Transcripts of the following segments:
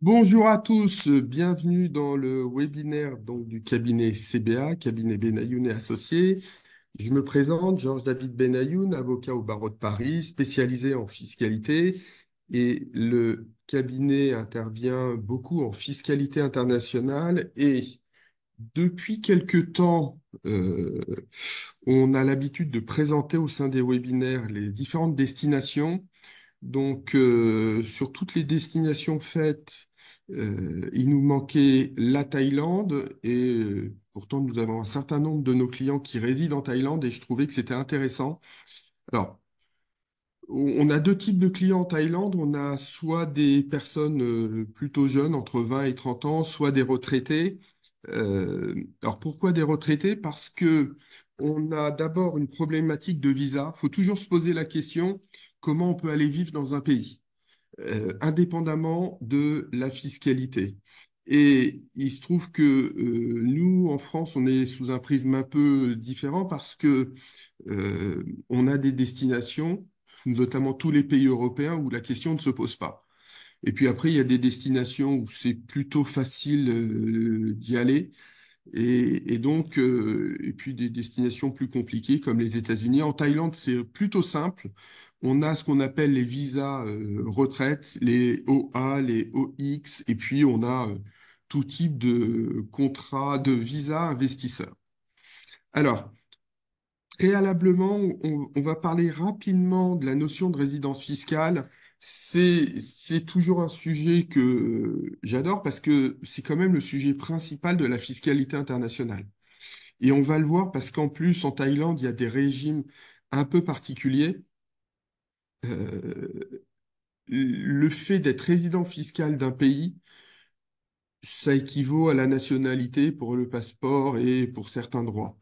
Bonjour à tous, bienvenue dans le webinaire du cabinet CBA, cabinet Benayoun et Associés. Je me présente, Georges David Benayoun, avocat au barreau de Paris, spécialisé en fiscalité, et le cabinet intervient beaucoup en fiscalité internationale. Et depuis quelque temps, on a l'habitude de présenter au sein des webinaires les différentes destinations. Sur toutes les destinations faites, il nous manquait la Thaïlande et pourtant, nous avons un certain nombre de nos clients qui résident en Thaïlande et je trouvais que c'était intéressant. Alors, on a deux types de clients en Thaïlande. On a soit des personnes plutôt jeunes, entre 20 et 30 ans, soit des retraités. Alors, pourquoi des retraités? Parce que on a d'abord une problématique de visa. Il faut toujours se poser la question, comment on peut aller vivre dans un pays? Indépendamment de la fiscalité. Et il se trouve que nous, en France, on est sous un prisme un peu différent parce que on a des destinations, notamment tous les pays européens, où la question ne se pose pas. Et puis après, il y a des destinations où c'est plutôt facile d'y aller. Et puis des destinations plus compliquées comme les États-Unis. En Thaïlande, c'est plutôt simple. On a ce qu'on appelle les visas retraite, les OA, les OX, et puis on a tout type de contrat, de visa investisseur. Alors, préalablement, on va parler rapidement de la notion de résidence fiscale. C'est toujours un sujet que j'adore parce que c'est quand même le sujet principal de la fiscalité internationale. Et on va le voir parce qu'en plus, en Thaïlande, il y a des régimes un peu particuliers. Euh, le fait d'être résident fiscal d'un pays, ça équivaut à la nationalité pour le passeport et pour certains droits.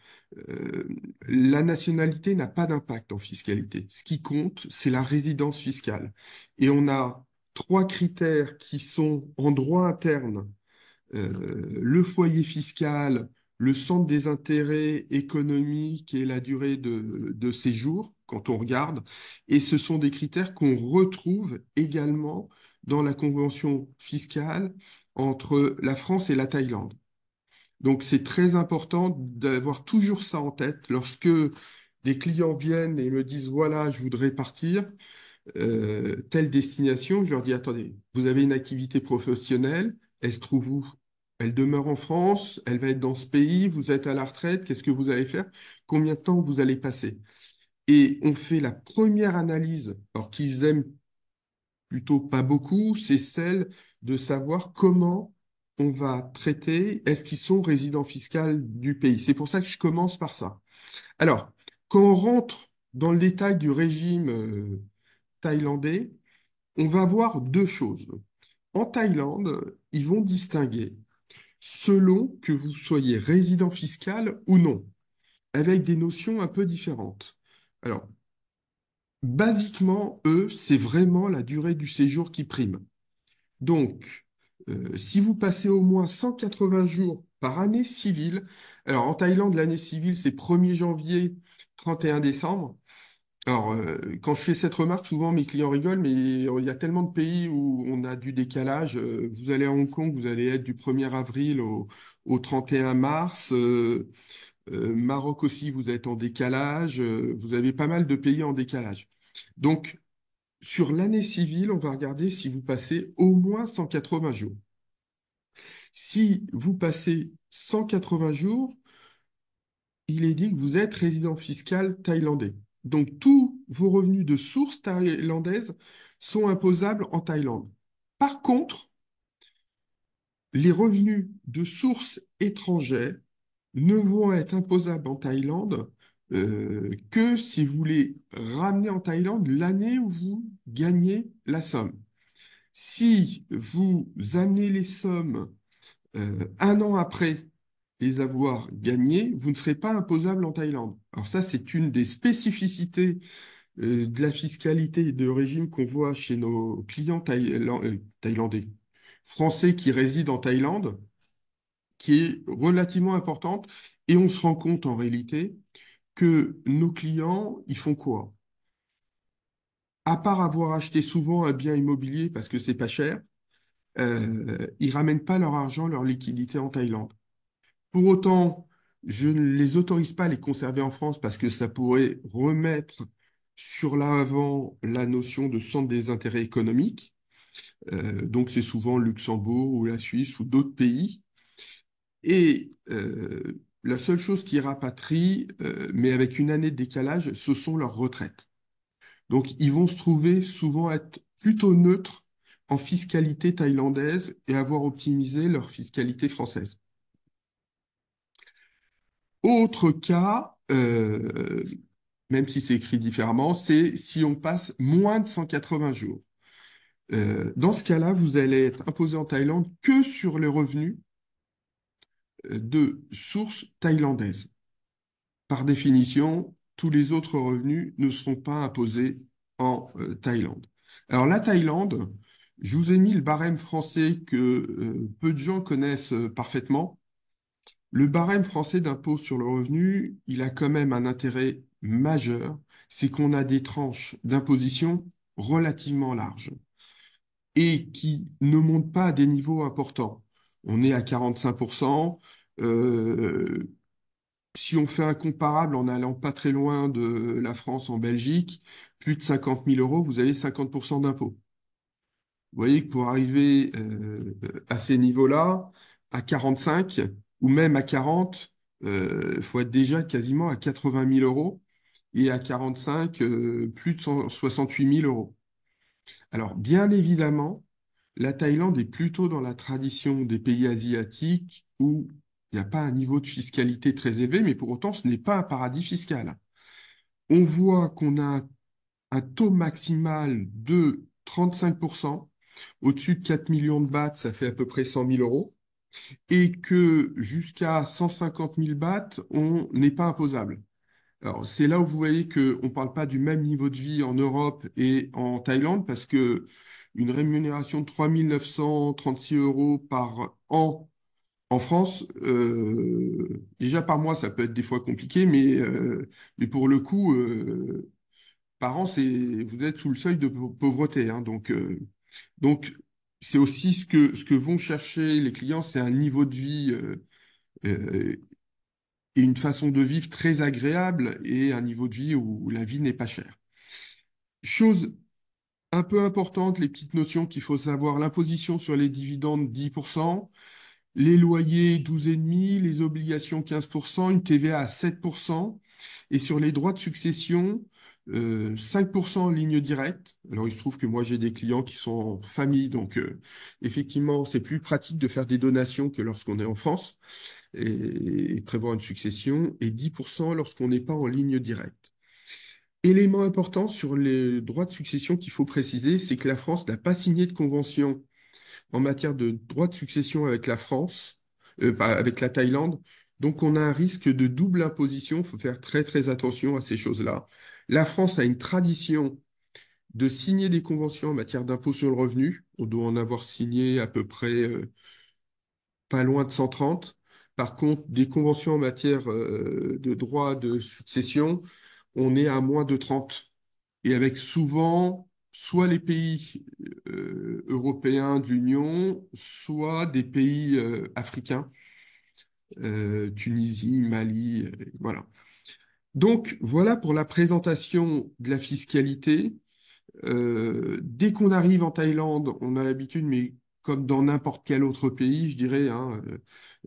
Euh, la nationalité n'a pas d'impact en fiscalité. Ce qui compte, c'est la résidence fiscale. Et on a trois critères qui sont en droit interne le foyer fiscal, le centre des intérêts économiques et la durée de séjour, quand on regarde. Et ce sont des critères qu'on retrouve également dans la convention fiscale entre la France et la Thaïlande. Donc c'est très important d'avoir toujours ça en tête lorsque des clients viennent et me disent, voilà, je voudrais partir telle destination, je leur dis, attendez, vous avez une activité professionnelle, elle se trouve où? Elle demeure en France, elle va être dans ce pays, vous êtes à la retraite, qu'est-ce que vous allez faire? Combien de temps vous allez passer? Et on fait la première analyse, alors qu'ils aiment plutôt pas beaucoup, c'est celle de savoir comment on va traiter, est-ce qu'ils sont résidents fiscaux du pays? C'est pour ça que je commence par ça. Alors, quand on rentre dans le détail du régime thaïlandais, on va voir deux choses. En Thaïlande, ils vont distinguer selon que vous soyez résident fiscal ou non, avec des notions un peu différentes. Alors, basiquement, eux, c'est vraiment la durée du séjour qui prime. Donc, si vous passez au moins 180 jours par année civile, alors en Thaïlande, l'année civile, c'est 1er janvier, 31 décembre. Alors, quand je fais cette remarque, souvent mes clients rigolent, mais il y a tellement de pays où on a du décalage. Vous allez à Hong Kong, vous allez être du 1er avril au 31 mars. Maroc aussi, vous êtes en décalage. Vous avez pas mal de pays en décalage. Donc, sur l'année civile, on va regarder si vous passez au moins 180 jours. Si vous passez 180 jours, il est dit que vous êtes résident fiscal thaïlandais. Donc, tous vos revenus de source thaïlandaise sont imposables en Thaïlande. Par contre, les revenus de source étrangère ne vont être imposables en Thaïlande que si vous les ramenez en Thaïlande l'année où vous gagnez la somme. Si vous amenez les sommes un an après les avoir gagnés, vous ne serez pas imposable en Thaïlande. Alors ça, c'est une des spécificités de la fiscalité et de régime qu'on voit chez nos clients thaïlandais, français qui résident en Thaïlande, qui est relativement importante. Et on se rend compte en réalité que nos clients, ils font quoi? À part avoir acheté souvent un bien immobilier parce que c'est pas cher, ils ramènent pas leur argent, leur liquidité en Thaïlande. Pour autant, je ne les autorise pas à les conserver en France parce que ça pourrait remettre sur l'avant la notion de centre des intérêts économiques. Donc c'est souvent le Luxembourg ou la Suisse ou d'autres pays. Et la seule chose qui rapatrie, mais avec une année de décalage, ce sont leurs retraites. Donc ils vont se trouver souvent être plutôt neutres en fiscalité thaïlandaise et avoir optimisé leur fiscalité française. Autre cas, même si c'est écrit différemment, c'est si on passe moins de 180 jours. Dans ce cas-là, vous allez être imposé en Thaïlande que sur les revenus de source thaïlandaise. Par définition, tous les autres revenus ne seront pas imposés en Thaïlande. Alors la Thaïlande, je vous ai mis le barème français que peu de gens connaissent parfaitement. Le barème français d'impôt sur le revenu, il a quand même un intérêt majeur, c'est qu'on a des tranches d'imposition relativement larges et qui ne montent pas à des niveaux importants. On est à 45%. euh, Si on fait un comparable en allant pas très loin de la France en Belgique, plus de 50 000 euros, vous avez 50% d'impôt. Vous voyez que pour arriver à ces niveaux-là, à 45 ou même à 40, il faut être déjà quasiment à 80 000 euros et à 45, plus de 168 000 euros. Alors, bien évidemment, la Thaïlande est plutôt dans la tradition des pays asiatiques où il n'y a pas un niveau de fiscalité très élevé, mais pour autant, ce n'est pas un paradis fiscal. On voit qu'on a un taux maximal de 35%. Au-dessus de 4 millions de bahts, ça fait à peu près 100 000 euros. Et que jusqu'à 150 000 bahts, on n'est pas imposable. Alors, c'est là où vous voyez qu'on ne parle pas du même niveau de vie en Europe et en Thaïlande, parce que une rémunération de 3 936 euros par an en France, déjà par mois, ça peut être des fois compliqué, mais pour le coup, par an, vous êtes sous le seuil de pauvreté, hein. Donc, c'est aussi ce que vont chercher les clients, c'est un niveau de vie euh, et une façon de vivre très agréable et un niveau de vie où la vie n'est pas chère. Chose un peu importante, les petites notions qu'il faut savoir, l'imposition sur les dividendes 10%, les loyers 12,5%, les obligations 15%, une TVA à 7%, et sur les droits de succession, 5% en ligne directe. Alors il se trouve que moi j'ai des clients qui sont en famille, donc effectivement c'est plus pratique de faire des donations que lorsqu'on est en France et prévoir une succession, et 10% lorsqu'on n'est pas en ligne directe. Élément important sur les droits de succession qu'il faut préciser, c'est que la France n'a pas signé de convention en matière de droits de succession avec la France, avec la Thaïlande. Donc on a un risque de double imposition. Il faut faire très très attention à ces choses-là. La France a une tradition de signer des conventions en matière d'impôt sur le revenu. On doit en avoir signé à peu près pas loin de 130. Par contre, des conventions en matière de droit de succession, on est à moins de 30. Et avec souvent soit les pays européens de l'Union, soit des pays africains, Tunisie, Mali, voilà. Donc voilà pour la présentation de la fiscalité. Dès qu'on arrive en Thaïlande, on a l'habitude, mais comme dans n'importe quel autre pays, je dirais, hein,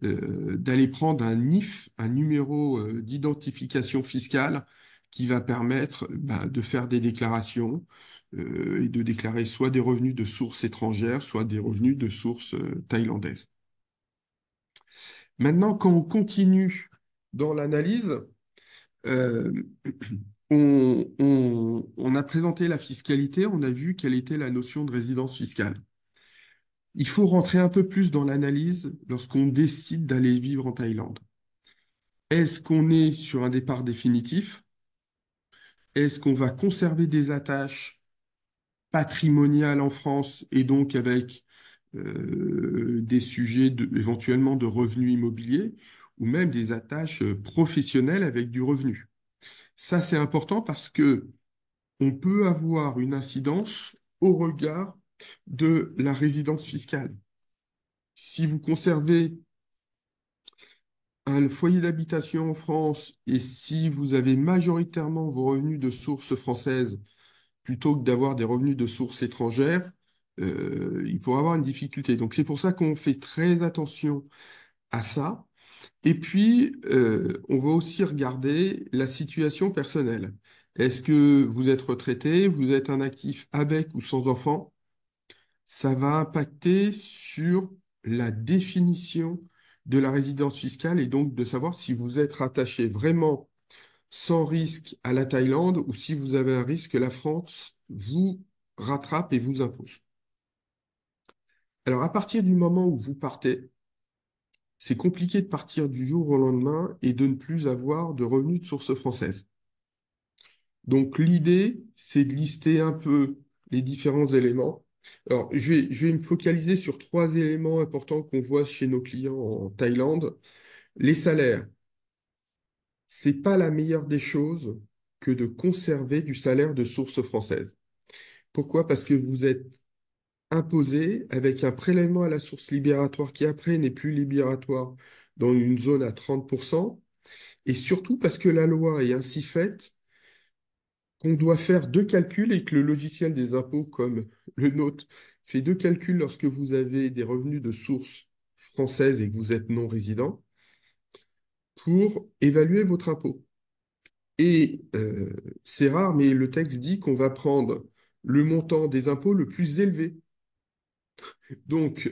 d'aller prendre un NIF, un numéro d'identification fiscale, qui va permettre de faire des déclarations et de déclarer soit des revenus de source étrangère, soit des revenus de source thaïlandaise. Maintenant, quand on continue dans l'analyse, euh, on a présenté la fiscalité, on a vu quelle était la notion de résidence fiscale. Il faut rentrer un peu plus dans l'analyse lorsqu'on décide d'aller vivre en Thaïlande. Est-ce qu'on est sur un départ définitif? Est-ce qu'on va conserver des attaches patrimoniales en France et donc avec des sujets éventuellement de revenus immobiliers ou même des attaches professionnelles avec du revenu? Ça, c'est important parce que on peut avoir une incidence au regard de la résidence fiscale. Si vous conservez un foyer d'habitation en France et si vous avez majoritairement vos revenus de source française plutôt que d'avoir des revenus de source étrangère, il pourrait avoir une difficulté. Donc c'est pour ça qu'on fait très attention à ça. Et puis, on va aussi regarder la situation personnelle. Est-ce que vous êtes retraité, vous êtes un actif avec ou sans enfant? Ça va impacter sur la définition de la résidence fiscale et donc de savoir si vous êtes rattaché vraiment sans risque à la Thaïlande ou si vous avez un risque que la France vous rattrape et vous impose. Alors, à partir du moment où vous partez, c'est compliqué de partir du jour au lendemain et de ne plus avoir de revenus de source française. Donc, l'idée, c'est de lister un peu les différents éléments. Alors, je vais me focaliser sur trois éléments importants qu'on voit chez nos clients en Thaïlande. Les salaires, c'est pas la meilleure des choses que de conserver du salaire de source française. Pourquoi? Parce que vous êtes imposé avec un prélèvement à la source libératoire qui après n'est plus libératoire dans une zone à 30%, et surtout parce que la loi est ainsi faite qu'on doit faire deux calculs et que le logiciel des impôts comme le nôtre fait deux calculs lorsque vous avez des revenus de source française et que vous êtes non résident pour évaluer votre impôt. Et c'est rare, mais le texte dit qu'on va prendre le montant des impôts le plus élevé. Donc,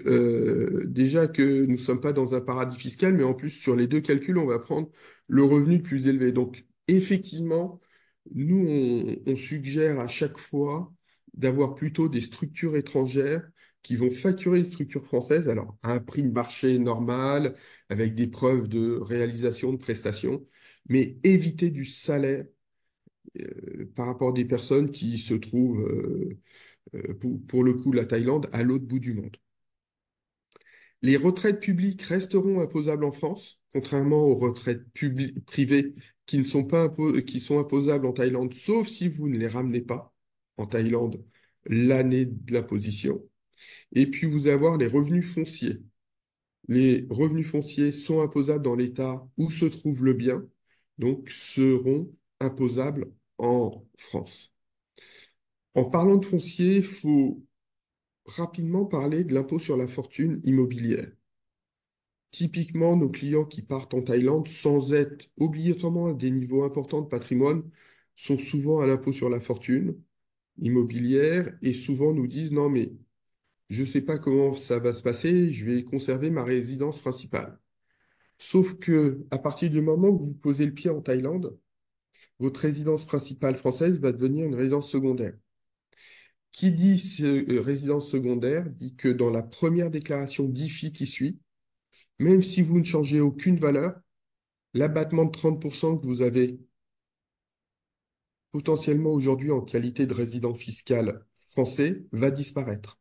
déjà que nous ne sommes pas dans un paradis fiscal, mais en plus, sur les deux calculs, on va prendre le revenu le plus élevé. Donc, effectivement, nous, on suggère à chaque fois d'avoir plutôt des structures étrangères qui vont facturer une structure française, alors à un prix de marché normal, avec des preuves de réalisation de prestations, mais éviter du salaire par rapport à des personnes qui se trouvent, pour le coup, la Thaïlande, à l'autre bout du monde. Les retraites publiques resteront imposables en France, contrairement aux retraites privées qui ne sont pas qui sont imposables en Thaïlande, sauf si vous ne les ramenez pas en Thaïlande l'année de l'imposition. Et puis vous allez avoir les revenus fonciers. Les revenus fonciers sont imposables dans l'État où se trouve le bien, donc seront imposables en France. En parlant de foncier, il faut rapidement parler de l'impôt sur la fortune immobilière. Typiquement, nos clients qui partent en Thaïlande sans être obligatoirement à des niveaux importants de patrimoine sont souvent à l'impôt sur la fortune immobilière et souvent nous disent non mais je ne sais pas comment ça va se passer, je vais conserver ma résidence principale. Sauf que à partir du moment où vous posez le pied en Thaïlande, votre résidence principale française va devenir une résidence secondaire. Qui dit résidence secondaire dit que dans la première déclaration d'IFI qui suit, même si vous ne changez aucune valeur, l'abattement de 30% que vous avez potentiellement aujourd'hui en qualité de résident fiscal français va disparaître.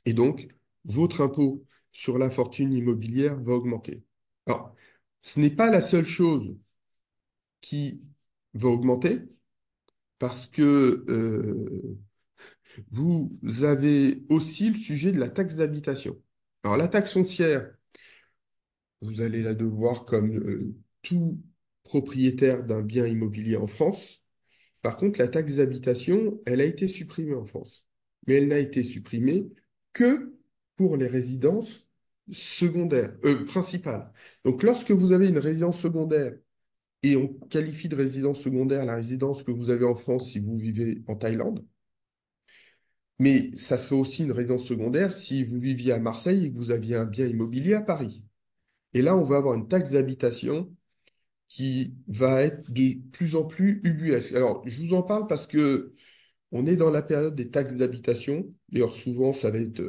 Et donc, votre impôt sur la fortune immobilière va augmenter. Alors, ce n'est pas la seule chose qui va augmenter parce que vous avez aussi le sujet de la taxe d'habitation. Alors, la taxe foncière, vous allez la devoir comme tout propriétaire d'un bien immobilier en France. Par contre, la taxe d'habitation, elle a été supprimée en France. Mais elle n'a été supprimée que pour les résidences secondaires, principales. Donc, lorsque vous avez une résidence secondaire, et on qualifie de résidence secondaire la résidence que vous avez en France si vous vivez en Thaïlande, mais ça serait aussi une résidence secondaire si vous viviez à Marseille et que vous aviez un bien immobilier à Paris. Et là, on va avoir une taxe d'habitation qui va être de plus en plus ubuesque. Alors, je vous en parle parce que on est dans la période des taxes d'habitation. D'ailleurs, souvent, ça va être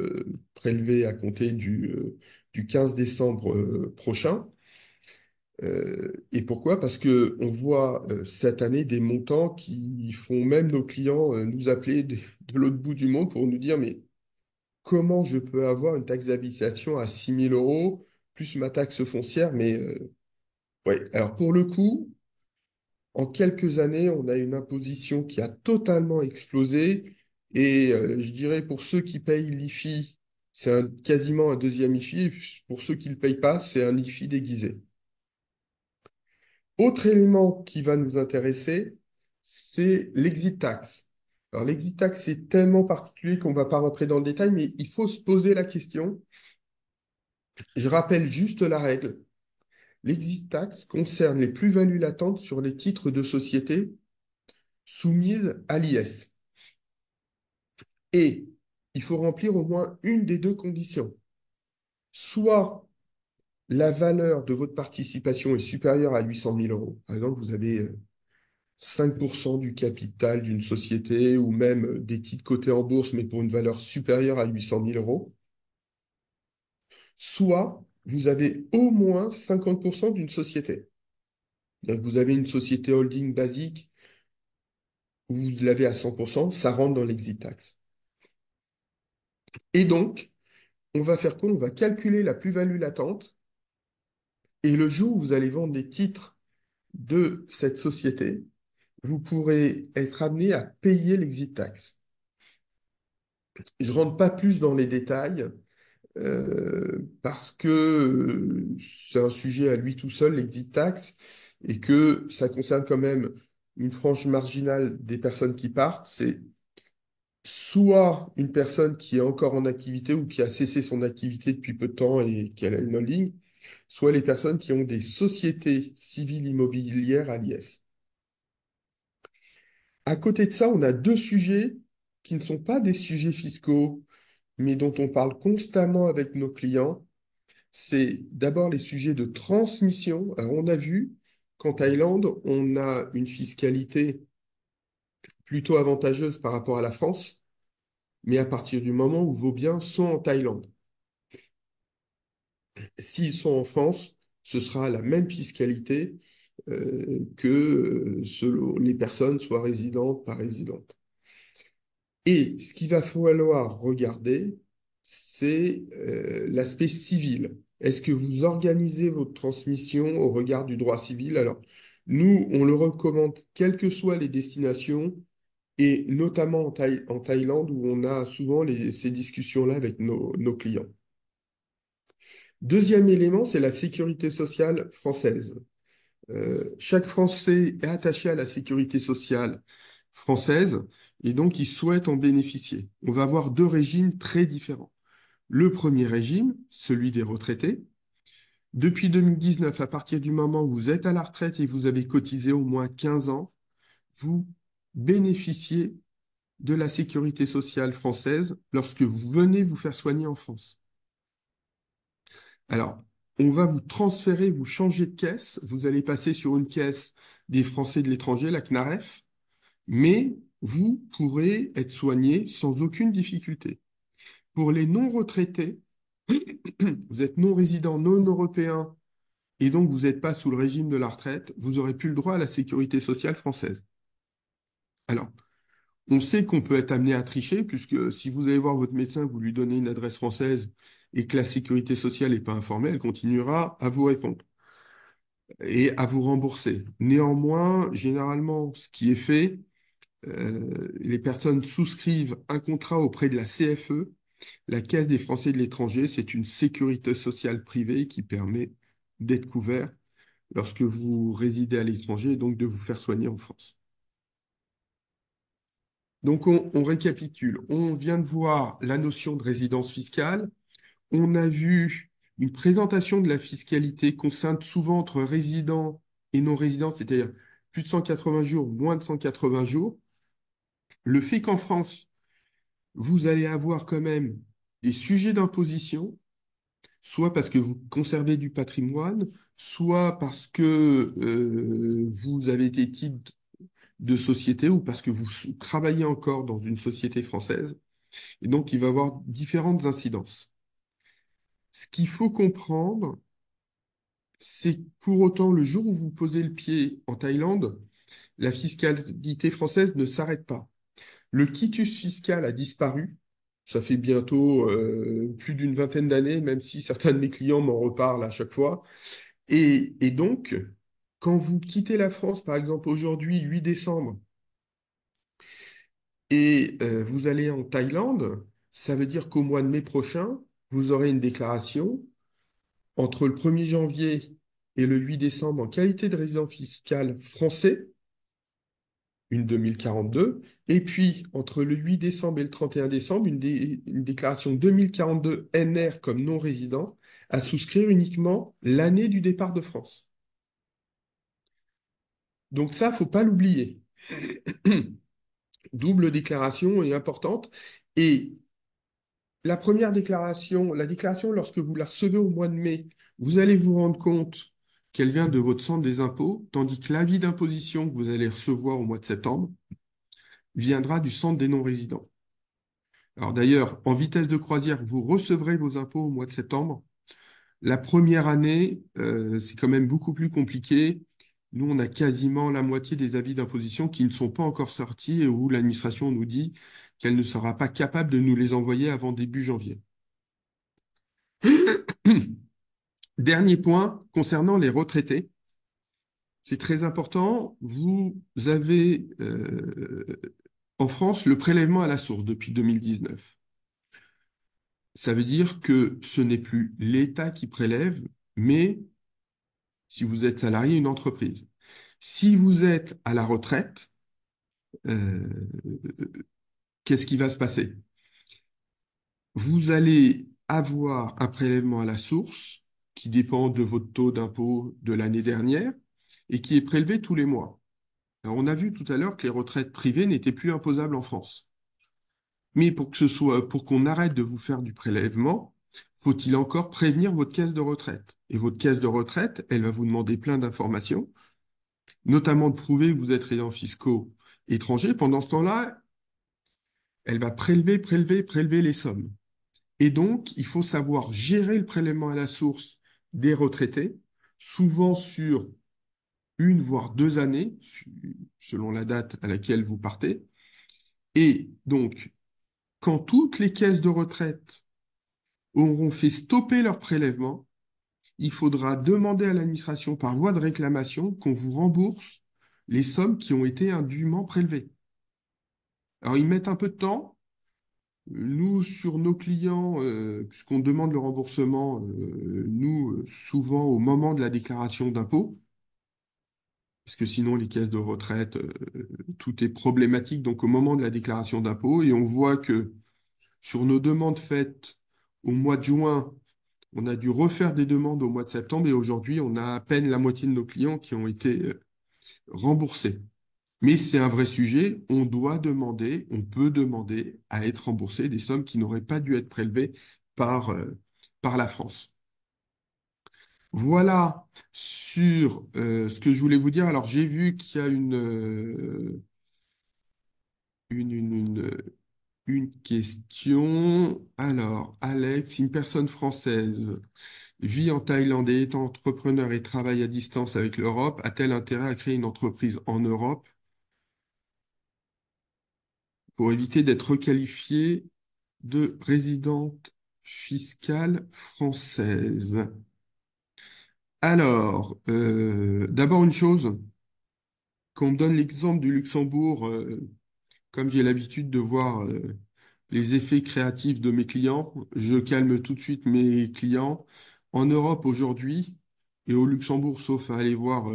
prélevé à compter du 15 décembre prochain. Et pourquoi? Parce que on voit cette année des montants qui font même nos clients nous appeler de l'autre bout du monde pour nous dire, mais comment je peux avoir une taxe d'habitation à 6 000 € plus ma taxe foncière? Mais ouais, alors pour le coup, en quelques années, on a une imposition qui a totalement explosé Et je dirais pour ceux qui payent l'IFI, c'est quasiment un deuxième IFI. Et pour ceux qui ne le payent pas, c'est un IFI déguisé. Autre élément qui va nous intéresser, c'est l'exit tax. Alors l'exit tax, c'est tellement particulier qu'on ne va pas rentrer dans le détail, mais il faut se poser la question. Je rappelle juste la règle. L'exit tax concerne les plus-values latentes sur les titres de société soumises à l'IS. Et il faut remplir au moins une des deux conditions. Soit la valeur de votre participation est supérieure à 800 000 euros. Par exemple, vous avez 5% du capital d'une société ou même des titres cotés en bourse, mais pour une valeur supérieure à 800 000 euros. Soit vous avez au moins 50% d'une société. Donc, vous avez une société holding basique où vous l'avez à 100%, ça rentre dans l'exit tax. Et donc, on va faire quoi? On va calculer la plus-value latente et le jour où vous allez vendre des titres de cette société, vous pourrez être amené à payer l'exit tax. Je ne rentre pas plus dans les détails parce que c'est un sujet à lui tout seul, l'exit tax, et que ça concerne quand même une frange marginale des personnes qui partent. C'est soit une personne qui est encore en activité ou qui a cessé son activité depuis peu de temps et qui a une holding, soit les personnes qui ont des sociétés civiles immobilières à l'IS. À côté de ça, on a deux sujets qui ne sont pas des sujets fiscaux, mais dont on parle constamment avec nos clients. C'est d'abord les sujets de transmission. Alors, on a vu qu'en Thaïlande, on a une fiscalité plutôt avantageuse par rapport à la France, mais à partir du moment où vos biens sont en Thaïlande. S'ils sont en France, ce sera la même fiscalité que selon les personnes soient résidentes, pas résidentes. Et ce qu'il va falloir regarder, c'est l'aspect civil. Est-ce que vous organisez votre transmission au regard du droit civil? Alors, nous, on le recommande, quelles que soient les destinations, et notamment en Thaïlande, où on a souvent ces discussions-là avec nos clients. Deuxième élément, c'est la sécurité sociale française. Chaque Français est attaché à la sécurité sociale française et donc il souhaite en bénéficier. On va avoir deux régimes très différents. Le premier régime, celui des retraités. Depuis 2019, à partir du moment où vous êtes à la retraite et vous avez cotisé au moins 15 ans, vous bénéficiez de la sécurité sociale française lorsque vous venez vous faire soigner en France. Alors, on va vous transférer, vous changer de caisse. Vous allez passer sur une caisse des Français de l'étranger, la CNAREF, mais vous pourrez être soigné sans aucune difficulté. Pour les non-retraités, vous êtes non-résident, non-européen, et donc vous n'êtes pas sous le régime de la retraite, vous n'aurez plus le droit à la sécurité sociale française. Alors, on sait qu'on peut être amené à tricher, puisque si vous allez voir votre médecin, vous lui donnez une adresse française et que la sécurité sociale n'est pas informée, elle continuera à vous répondre et à vous rembourser. Néanmoins, généralement, ce qui est fait, les personnes souscrivent un contrat auprès de la CFE, la Caisse des Français de l'étranger. C'est une sécurité sociale privée qui permet d'être couvert lorsque vous résidez à l'étranger et donc de vous faire soigner en France. Donc on récapitule. On vient de voir la notion de résidence fiscale. On a vu une présentation de la fiscalité concerne souvent entre résidents et non-résidents, c'est-à-dire plus de 180 jours, moins de 180 jours. Le fait qu'en France, vous allez avoir quand même des sujets d'imposition, soit parce que vous conservez du patrimoine, soit parce que vous avez été titre de société ou parce que vous travaillez encore dans une société française. Et donc, il va y avoir différentes incidences. Ce qu'il faut comprendre, c'est que pour autant, le jour où vous posez le pied en Thaïlande, la fiscalité française ne s'arrête pas. Le quitus fiscal a disparu. Ça fait bientôt plus d'une vingtaine d'années, même si certains de mes clients m'en reparlent à chaque fois. Et donc, quand vous quittez la France, par exemple aujourd'hui, 8 décembre, Et vous allez en Thaïlande, ça veut dire qu'au mois de mai prochain, vous aurez une déclaration entre le 1er janvier et le 8 décembre en qualité de résident fiscal français, une 2042, et puis entre le 8 décembre et le 31 décembre, une déclaration 2042 NR comme non-résident, à souscrire uniquement l'année du départ de France. Donc ça, faut pas l'oublier. Double déclaration est importante. Et la déclaration, lorsque vous la recevez au mois de mai, vous allez vous rendre compte qu'elle vient de votre centre des impôts, tandis que l'avis d'imposition que vous allez recevoir au mois de septembre viendra du centre des non-résidents. Alors d'ailleurs, en vitesse de croisière, vous recevrez vos impôts au mois de septembre. La première année, c'est quand même beaucoup plus compliqué. Nous, on a quasiment la moitié des avis d'imposition qui ne sont pas encore sortis et où l'administration nous dit qu'elle ne sera pas capable de nous les envoyer avant début janvier. Dernier point concernant les retraités. C'est très important. Vous avez en France le prélèvement à la source depuis 2019. Ça veut dire que ce n'est plus l'État qui prélève, mais si vous êtes salarié, une entreprise. Si vous êtes à la retraite, euh, qu'est-ce qui va se passer? Vous allez avoir un prélèvement à la source qui dépend de votre taux d'impôt de l'année dernière et qui est prélevé tous les mois. Alors, on a vu tout à l'heure que les retraites privées n'étaient plus imposables en France. Mais pour qu'on arrête de vous faire du prélèvement, faut-il encore prévenir votre caisse de retraite. Et votre caisse de retraite, elle va vous demander plein d'informations, notamment de prouver que vous êtes résident fiscaux étrangers. Pendant ce temps-là, elle va prélever les sommes. Et donc, il faut savoir gérer le prélèvement à la source des retraités, souvent sur une voire 2 années, selon la date à laquelle vous partez. Et donc, quand toutes les caisses de retraite auront fait stopper leur prélèvement, il faudra demander à l'administration par voie de réclamation qu'on vous rembourse les sommes qui ont été indûment prélevées. Alors, ils mettent un peu de temps. Nous, sur nos clients, puisqu'on demande le remboursement, nous, souvent au moment de la déclaration d'impôt, parce que sinon les caisses de retraite, tout est problématique, donc au moment de la déclaration d'impôt, et on voit que sur nos demandes faites au mois de juin, on a dû refaire des demandes au mois de septembre, et aujourd'hui, on a à peine la moitié de nos clients qui ont été remboursés. Mais c'est un vrai sujet, on doit demander, on peut demander à être remboursé des sommes qui n'auraient pas dû être prélevées par la France. Voilà sur ce que je voulais vous dire. Alors j'ai vu qu'il y a une, une, une, une question. Alors, Alex, si une personne française vit en Thaïlande et est entrepreneur et travaille à distance avec l'Europe, a-t-elle intérêt à créer une entreprise en Europe pour éviter d'être requalifiée de résidente fiscale française? Alors, d'abord une chose, quand on me donne l'exemple du Luxembourg, comme j'ai l'habitude de voir les effets créatifs de mes clients, je calme tout de suite mes clients. En Europe aujourd'hui, et au Luxembourg, sauf à aller voir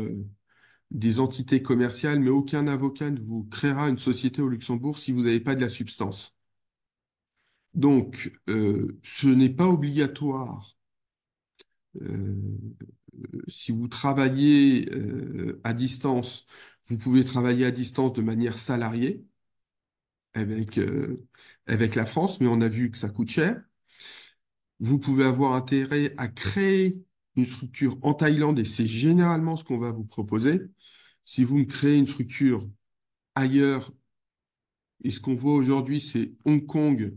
des entités commerciales, mais aucun avocat ne vous créera une société au Luxembourg si vous n'avez pas de la substance. Donc, ce n'est pas obligatoire. Si vous travaillez à distance, vous pouvez travailler à distance de manière salariée avec, avec la France, mais on a vu que ça coûte cher. Vous pouvez avoir intérêt à créer une structure en Thaïlande et c'est généralement ce qu'on va vous proposer. Si vous me créez une structure ailleurs, et ce qu'on voit aujourd'hui, c'est Hong Kong,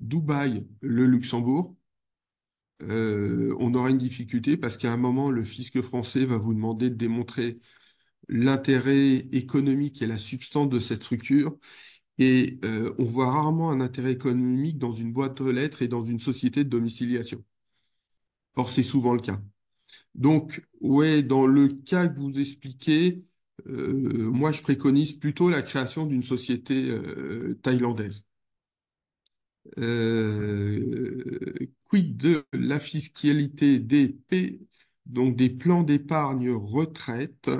Dubaï, le Luxembourg, on aura une difficulté parce qu'à un moment, le fisc français va vous demander de démontrer l'intérêt économique et la substance de cette structure. Et on voit rarement un intérêt économique dans une boîte aux lettres et dans une société de domiciliation. Or, c'est souvent le cas. Donc, ouais, dans le cas que vous expliquez, Moi, je préconise plutôt la création d'une société thaïlandaise. Quid de la fiscalité des donc des plans d'épargne retraite?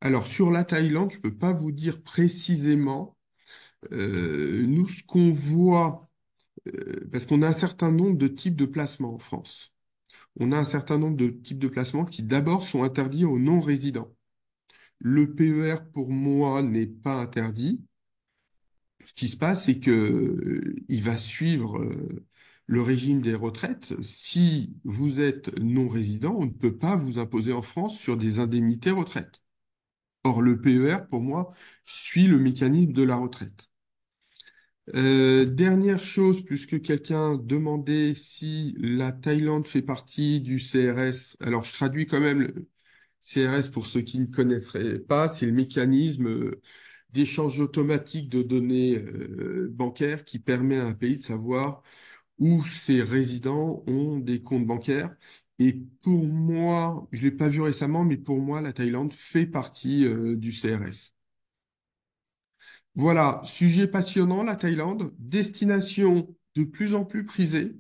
Alors, sur la Thaïlande, je ne peux pas vous dire précisément. Nous, ce qu'on voit, parce qu'on a un certain nombre de types de placements en France. On a un certain nombre de types de placements qui d'abord sont interdits aux non-résidents. Le PER, pour moi, n'est pas interdit. Ce qui se passe, c'est que, il va suivre le régime des retraites. Si vous êtes non-résident, on ne peut pas vous imposer en France sur des indemnités retraite. Or, le PER, pour moi, suit le mécanisme de la retraite. Dernière chose, puisque quelqu'un demandait si la Thaïlande fait partie du CRS. Alors, je traduis quand même le CRS pour ceux qui ne connaisseraient pas. C'est le mécanisme d'échange automatique de données bancaires qui permet à un pays de savoir où ses résidents ont des comptes bancaires. Et pour moi, je l'ai pas vu récemment, mais pour moi, la Thaïlande fait partie du CRS. Voilà, sujet passionnant, la Thaïlande, destination de plus en plus prisée,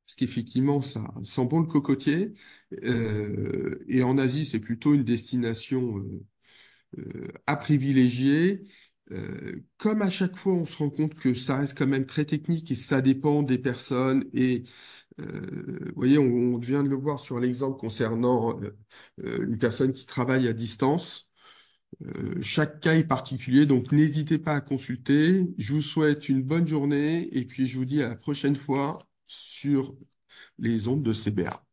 parce qu'effectivement, ça sent bon le cocotier. Et en Asie, c'est plutôt une destination à privilégier. Comme à chaque fois, on se rend compte que ça reste quand même très technique et ça dépend des personnes. Et vous voyez, on vient de le voir sur l'exemple concernant une personne qui travaille à distance. Chaque cas est particulier, donc n'hésitez pas à consulter. Je vous souhaite une bonne journée et puis je vous dis à la prochaine fois sur les ondes de CBA.